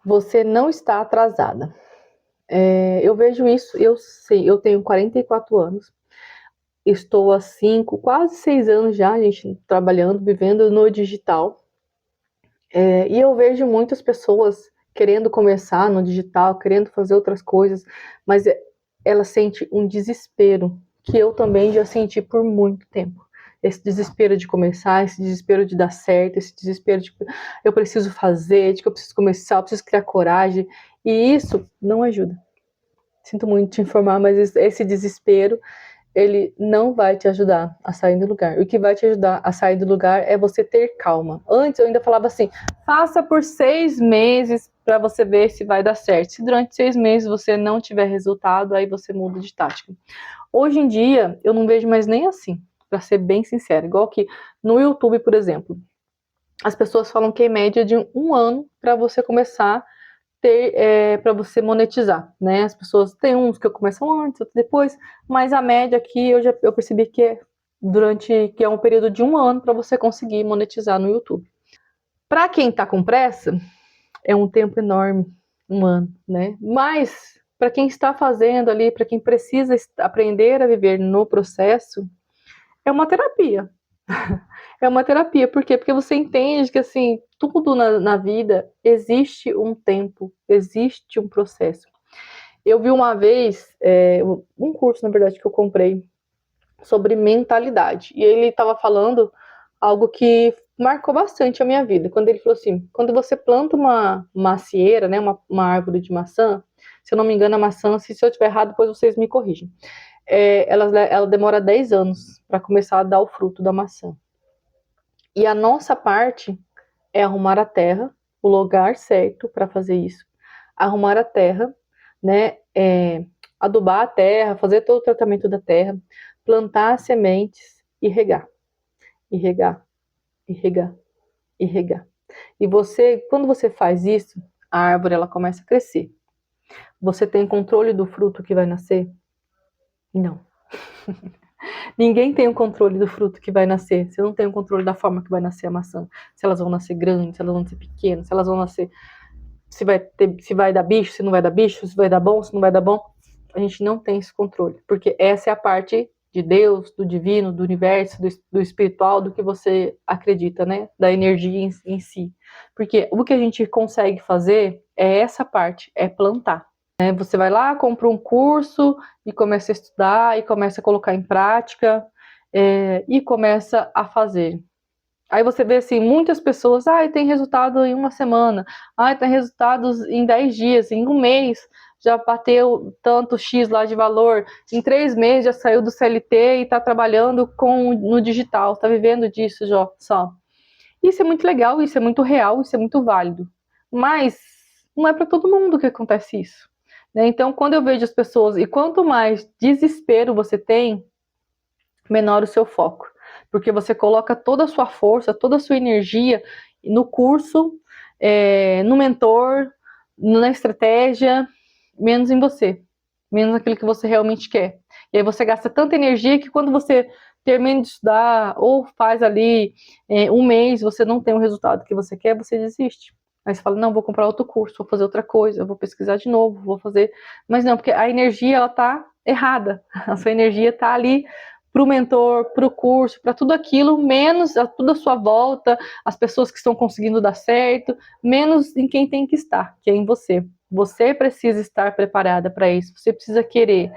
Você não está atrasada. Eu vejo isso, eu sei, eu tenho 44 anos, estou há 5, quase 6 anos já, gente, trabalhando, vivendo no digital. E eu vejo muitas pessoas querendo começar no digital, querendo fazer outras coisas, mas ela sente um desespero, que eu também já senti por muito tempo. Esse desespero de começar, esse desespero de dar certo, esse desespero de que eu preciso fazer, de que eu preciso começar, eu preciso criar coragem, e isso não ajuda. Sinto muito te informar, mas esse desespero, ele não vai te ajudar a sair do lugar. O que vai te ajudar a sair do lugar é você ter calma. Antes eu ainda falava assim, faça por 6 meses para você ver se vai dar certo. Se durante 6 meses você não tiver resultado, aí você muda de tática. Hoje em dia, eu não vejo mais nem assim, para ser bem sincera. Igual que no YouTube, por exemplo, as pessoas falam que é média de 1 ano para você começar para você monetizar, né? As pessoas tem uns que começam antes, outros depois, mas a média aqui eu percebi que é um período de 1 ano para você conseguir monetizar no YouTube. Para quem está com pressa, é um tempo enorme, 1 ano, né? Mas para quem está fazendo ali, para quem precisa aprender a viver no processo, é uma terapia. É uma terapia, por quê? Porque você entende que, assim, tudo na vida existe um tempo, existe um processo. Eu vi uma vez, um curso, na verdade, que eu comprei sobre mentalidade. E ele estava falando algo que marcou bastante a minha vida. Quando ele falou assim, quando você planta uma macieira, né, uma árvore de maçã, se eu não me engano, a maçã, se eu estiver errado, depois vocês me corrigem. Ela demora 10 anos para começar a dar o fruto da maçã. E a nossa parte é arrumar a terra, o lugar certo para fazer isso. Arrumar a terra, né? Adubar a terra, fazer todo o tratamento da terra, plantar as sementes e regar. E regar, e regar, e regar. E você, quando você faz isso, a árvore ela começa a crescer. Você tem controle do fruto que vai nascer? Não. Ninguém tem o controle do fruto que vai nascer. Você não tem o controle da forma que vai nascer a maçã. Se elas vão nascer grandes, se elas vão nascer pequenas, se elas vão nascer. Se vai dar bicho, se não vai dar bicho, se vai dar bom, se não vai dar bom. A gente não tem esse controle. Porque essa é a parte de Deus, do divino, do universo, do espiritual, do que você acredita, né? Da energia em si. Porque o que a gente consegue fazer é essa parte, é plantar. Você vai lá, compra um curso e começa a estudar e começa a colocar em prática e começa a fazer. Aí você vê assim, muitas pessoas, tem resultado em 1 semana, tem resultados em 10 dias, em 1 mês já bateu tanto X lá de valor, em 3 meses já saiu do CLT e está trabalhando no digital, está vivendo disso já, só. Isso é muito legal, isso é muito real, isso é muito válido. Mas não é para todo mundo que acontece isso. Né? Então, quando eu vejo as pessoas, e quanto mais desespero você tem, menor o seu foco. Porque você coloca toda a sua força, toda a sua energia no curso, no mentor, na estratégia, menos em você. Menos naquilo que você realmente quer. E aí você gasta tanta energia que quando você termina de estudar ou faz ali 1 mês, você não tem o resultado que você quer, você desiste. Aí você fala, não, vou comprar outro curso, vou fazer outra coisa, vou pesquisar de novo, vou fazer... Mas não, porque a energia, ela tá errada. A sua energia tá ali para o mentor, para o curso, para tudo aquilo, menos a toda a sua volta, as pessoas que estão conseguindo dar certo, menos em quem tem que estar, que é em você. Você precisa estar preparada para isso, você precisa querer.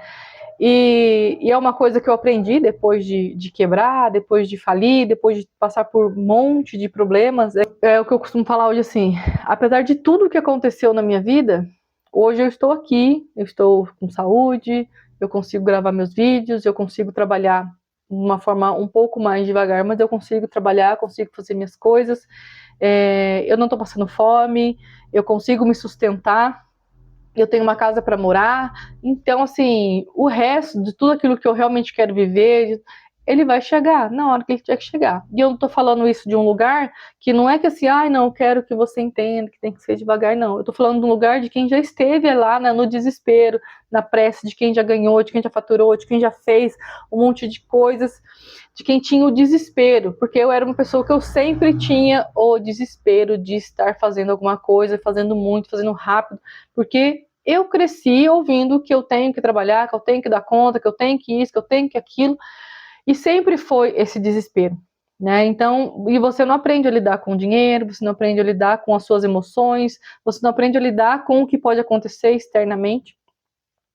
E é uma coisa que eu aprendi depois de quebrar, depois de falir, depois de passar por um monte de problemas. É o que eu costumo falar hoje assim, apesar de tudo que aconteceu na minha vida, hoje eu estou aqui, eu estou com saúde, eu consigo gravar meus vídeos, eu consigo trabalhar de uma forma um pouco mais devagar, mas eu consigo trabalhar, consigo fazer minhas coisas, eu não estou passando fome, eu consigo me sustentar, eu tenho uma casa para morar, então assim, o resto de tudo aquilo que eu realmente quero viver ele vai chegar na hora que ele tiver que chegar. E eu não tô falando isso de um lugar que não é que assim, ai, não, eu quero que você entenda que tem que ser devagar, não. Eu tô falando de um lugar de quem já esteve lá, né, no desespero, na pressa, de quem já ganhou, de quem já faturou, de quem já fez um monte de coisas, de quem tinha o desespero, porque eu era uma pessoa que eu sempre tinha o desespero de estar fazendo alguma coisa, fazendo muito, fazendo rápido, porque eu cresci ouvindo que eu tenho que trabalhar, que eu tenho que dar conta, que eu tenho que isso, que eu tenho que aquilo, e sempre foi esse desespero, né? Então, e você não aprende a lidar com o dinheiro, você não aprende a lidar com as suas emoções, você não aprende a lidar com o que pode acontecer externamente.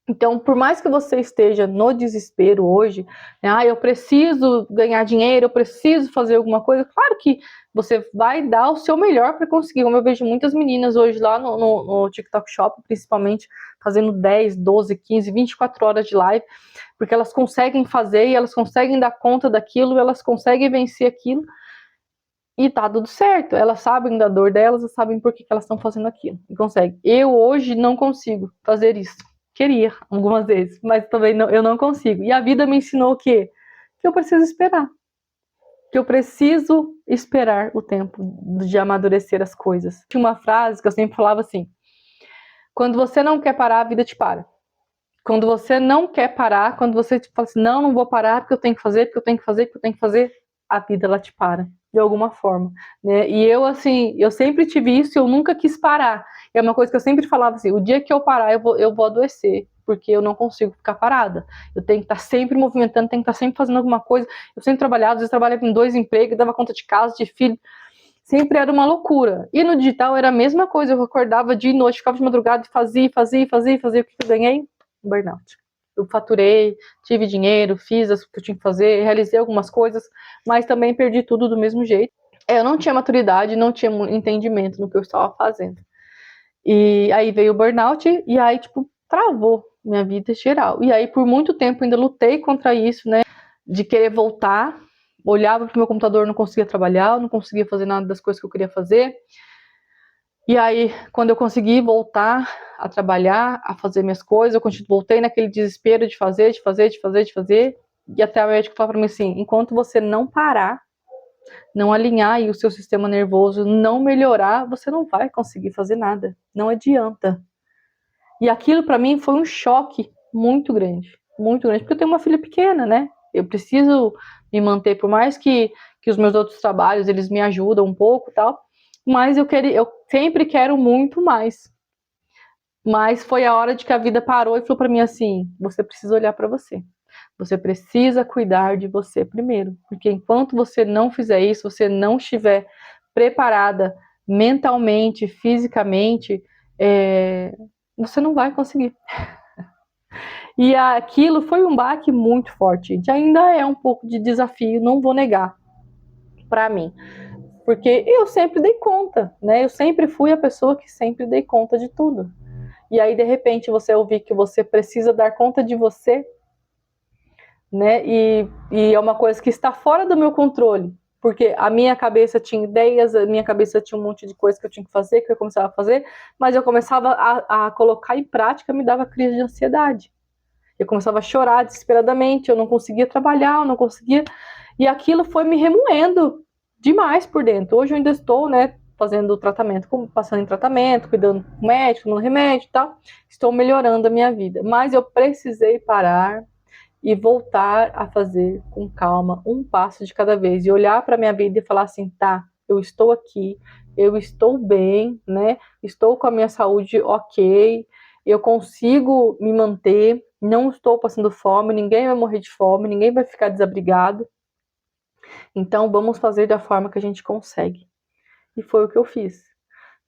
Então, por mais que você esteja no desespero hoje, né, eu preciso ganhar dinheiro, eu preciso fazer alguma coisa, claro que você vai dar o seu melhor para conseguir, como eu vejo muitas meninas hoje lá no TikTok Shop, principalmente, fazendo 10, 12, 15, 24 horas de live, porque elas conseguem fazer e elas conseguem dar conta daquilo, elas conseguem vencer aquilo, e tá tudo certo, elas sabem da dor delas, elas sabem por que elas estão fazendo aquilo, e conseguem. Eu hoje não consigo fazer isso. Queria algumas vezes, mas também não, eu não consigo. E a vida me ensinou o quê? Que eu preciso esperar. Que eu preciso esperar o tempo de amadurecer as coisas. Tinha uma frase que eu sempre falava assim: quando você não quer parar, a vida te para. Quando você não quer parar, quando você fala assim, não, não vou parar porque eu tenho que fazer, porque eu tenho que fazer, porque eu tenho que fazer, a vida ela te para, de alguma forma, né? E eu, assim, eu sempre tive isso, eu nunca quis parar. É uma coisa que eu sempre falava assim, o dia que eu parar, eu vou adoecer, porque eu não consigo ficar parada. Eu tenho que estar sempre movimentando, tenho que estar sempre fazendo alguma coisa. Eu sempre trabalhava, às vezes trabalhava em 2 empregos, dava conta de casa, de filho, sempre era uma loucura. E no digital era a mesma coisa, eu acordava de noite, ficava de madrugada, fazia, o que eu ganhei? Burnout. Eu faturei, tive dinheiro, fiz o que eu tinha que fazer, realizei algumas coisas, mas também perdi tudo do mesmo jeito. Eu não tinha maturidade, não tinha entendimento no que eu estava fazendo. E aí veio o burnout e aí, tipo, travou minha vida geral. E aí, por muito tempo, ainda lutei contra isso, né? De querer voltar. Olhava pro meu computador, não conseguia trabalhar, não conseguia fazer nada das coisas que eu queria fazer. E aí, quando eu consegui voltar a trabalhar, a fazer minhas coisas, eu voltei naquele desespero de fazer. E até o médico falou para mim assim, enquanto você não parar, não alinhar aí o seu sistema nervoso, não melhorar, você não vai conseguir fazer nada. Não adianta. E aquilo para mim foi um choque muito grande, porque eu tenho uma filha pequena, né? Eu preciso me manter, por mais que os meus outros trabalhos, eles me ajudam um pouco e tal, mas eu sempre quero muito mais. Mas foi a hora de que a vida parou e falou para mim assim, você precisa olhar para você. Você precisa cuidar de você primeiro, porque enquanto você não fizer isso, você não estiver preparada mentalmente, fisicamente, você não vai conseguir. E aquilo foi um baque muito forte. E ainda é um pouco de desafio, não vou negar, para mim. Porque eu sempre dei conta, né? Eu sempre fui a pessoa que sempre dei conta de tudo. E aí, de repente, você ouvir que você precisa dar conta de você, né? E é uma coisa que está fora do meu controle. Porque a minha cabeça tinha ideias, a minha cabeça tinha um monte de coisa que eu tinha que fazer, que eu começava a fazer, mas eu começava a colocar em prática, me dava crise de ansiedade. Eu começava a chorar desesperadamente, eu não conseguia trabalhar, eu não conseguia. E aquilo foi me remoendo demais por dentro. Hoje eu ainda estou, né, fazendo tratamento, passando em tratamento, cuidando com médico, no remédio e tal. Estou melhorando a minha vida. Mas eu precisei parar e voltar a fazer com calma, um passo de cada vez. E olhar para a minha vida e falar assim, tá, eu estou aqui, eu estou bem, né? Estou com a minha saúde ok, eu consigo me manter, não estou passando fome, ninguém vai morrer de fome, ninguém vai ficar desabrigado. Então vamos fazer da forma que a gente consegue. E foi o que eu fiz.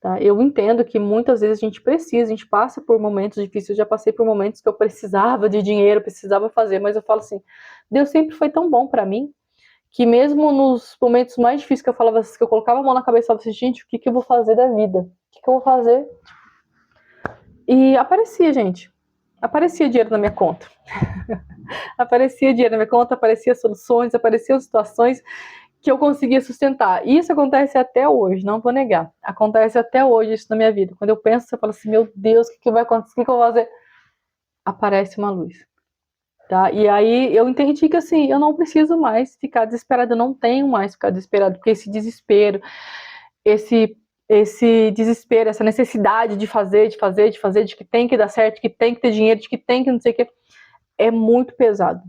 Tá? Eu entendo que muitas vezes a gente passa por momentos difíceis, eu já passei por momentos que eu precisava de dinheiro, precisava fazer, mas eu falo assim, Deus sempre foi tão bom para mim, que mesmo nos momentos mais difíceis que eu falava, que eu colocava a mão na cabeça e falava assim, gente, o que eu vou fazer da vida? O que eu vou fazer? E aparecia, gente. Aparecia dinheiro na minha conta. Aparecia dinheiro na minha conta, aparecia soluções, apareciam situações que eu conseguia sustentar. E isso acontece até hoje, não vou negar. Acontece até hoje isso na minha vida. Quando eu penso, eu falo assim, meu Deus, o que vai acontecer? O que eu vou fazer? Aparece uma luz. tá? E aí eu entendi que assim, eu não preciso mais ficar desesperada, eu não tenho mais que ficar desesperada, porque esse desespero, esse desespero, essa necessidade de fazer, de que tem que dar certo, que tem que ter dinheiro, de que tem que não sei o que, é muito pesado.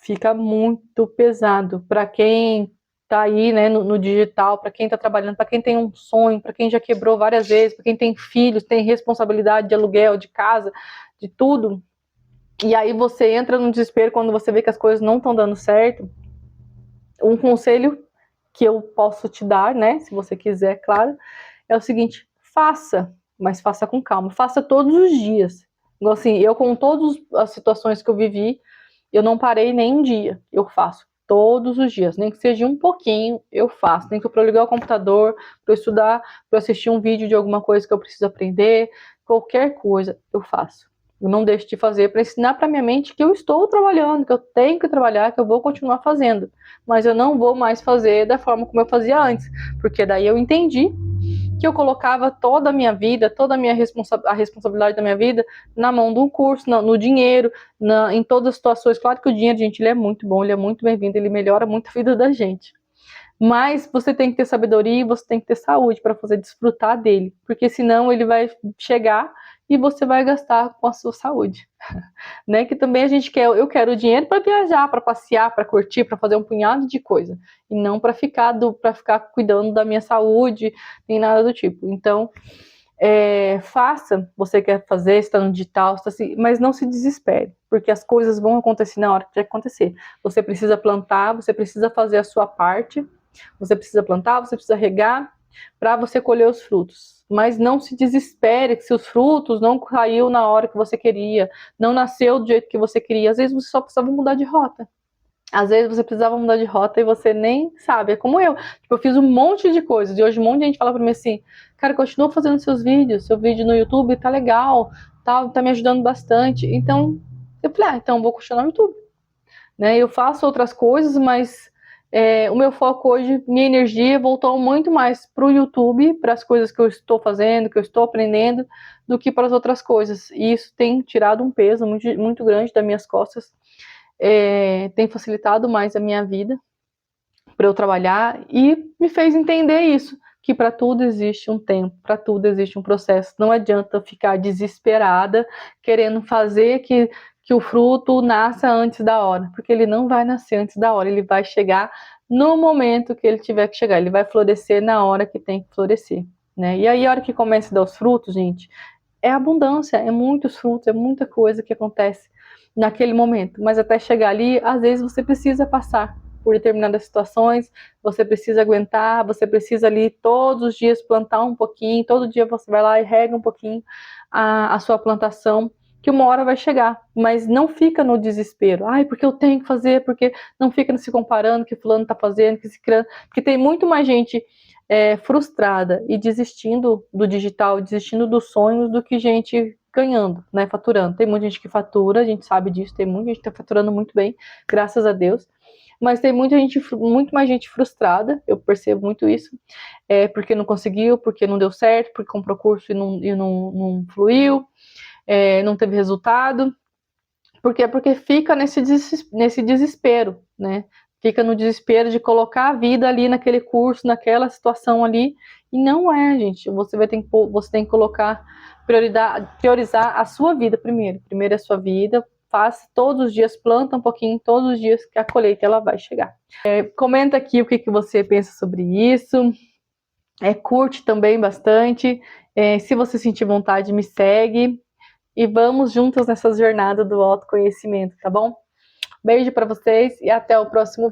Fica muito pesado para quem tá aí, né, no digital, para quem tá trabalhando, para quem tem um sonho, para quem já quebrou várias vezes, para quem tem filhos, tem responsabilidade de aluguel, de casa, de tudo. E aí você entra no desespero quando você vê que as coisas não estão dando certo. Um conselho que eu posso te dar, né, se você quiser, claro, é o seguinte: faça, mas faça com calma, faça todos os dias. Então, assim, eu com todas as situações que eu vivi, eu não parei nem um dia, eu faço todos os dias, nem que seja um pouquinho, eu faço, nem que para eu ligar o computador, para eu estudar, para eu assistir um vídeo de alguma coisa que eu preciso aprender, qualquer coisa, eu faço. Eu não deixo de fazer para ensinar para minha mente que eu estou trabalhando, que eu tenho que trabalhar, que eu vou continuar fazendo, mas eu não vou mais fazer da forma como eu fazia antes, porque daí eu entendi que eu colocava toda a minha vida, toda a minha a responsabilidade da minha vida na mão de um curso, no dinheiro, em todas as situações. Claro que o dinheiro, gente, ele é muito bom, ele é muito bem-vindo, ele melhora muito a vida da gente. Mas você tem que ter sabedoria e você tem que ter saúde para fazer desfrutar dele, porque senão ele vai chegar e você vai gastar com a sua saúde. Né? Que também a gente quer, eu quero dinheiro para viajar, para passear, para curtir, para fazer um punhado de coisa, e não para ficar cuidando da minha saúde, nem nada do tipo. Então, faça, você quer fazer, está no digital, está assim, mas não se desespere, porque as coisas vão acontecer na hora que tem que acontecer. Você precisa plantar, você precisa fazer a sua parte, você precisa plantar, você precisa regar para você colher os frutos. Mas não se desespere se os frutos não caiu na hora que você queria, não nasceu do jeito que você queria. Às vezes você só precisava mudar de rota. Às vezes você precisava mudar de rota e você nem sabe. É como eu. Tipo, eu fiz um monte de coisas e hoje um monte de gente fala pra mim assim: cara, continua fazendo seus vídeos, seu vídeo no YouTube tá legal, tá me ajudando bastante. Então, eu falei, então eu vou continuar no YouTube. Né? Eu faço outras coisas, mas o meu foco hoje, minha energia voltou muito mais para o YouTube, para as coisas que eu estou fazendo, que eu estou aprendendo, do que para as outras coisas. E isso tem tirado um peso muito, muito grande das minhas costas, tem facilitado mais a minha vida para eu trabalhar e me fez entender isso, que para tudo existe um tempo, para tudo existe um processo. Não adianta ficar desesperada querendo fazer que o fruto nasça antes da hora, porque ele não vai nascer antes da hora, ele vai chegar no momento que ele tiver que chegar, ele vai florescer na hora que tem que florescer, né? E aí a hora que começa a dar os frutos, gente, é abundância, é muitos frutos, é muita coisa que acontece naquele momento, mas até chegar ali, às vezes você precisa passar por determinadas situações, você precisa aguentar, você precisa ali todos os dias plantar um pouquinho, todo dia você vai lá e rega um pouquinho a sua plantação, que uma hora vai chegar, mas não fica no desespero, ai, porque eu tenho que fazer, porque não fica se comparando que fulano tá fazendo, que se criando, porque tem muito mais gente frustrada e desistindo do digital, desistindo dos sonhos, do que gente ganhando, né, faturando. Tem muita gente que fatura, a gente sabe disso, tem muita gente que tá faturando muito bem, graças a Deus, mas tem muita gente, muito mais gente frustrada, eu percebo muito isso, porque não conseguiu, porque não deu certo, porque comprou curso e não fluiu, não teve resultado, porque fica nesse desespero, né? Fica no desespero de colocar a vida ali naquele curso, naquela situação ali, e não é, gente. Você tem que colocar priorizar a sua vida primeiro. Primeiro é a sua vida, faça todos os dias, planta um pouquinho todos os dias, que a colheita ela vai chegar. Comenta aqui o que você pensa sobre isso. Curte também bastante. Se você sentir vontade, me segue. E vamos juntos nessa jornada do autoconhecimento, tá bom? Beijo para vocês e até o próximo vídeo.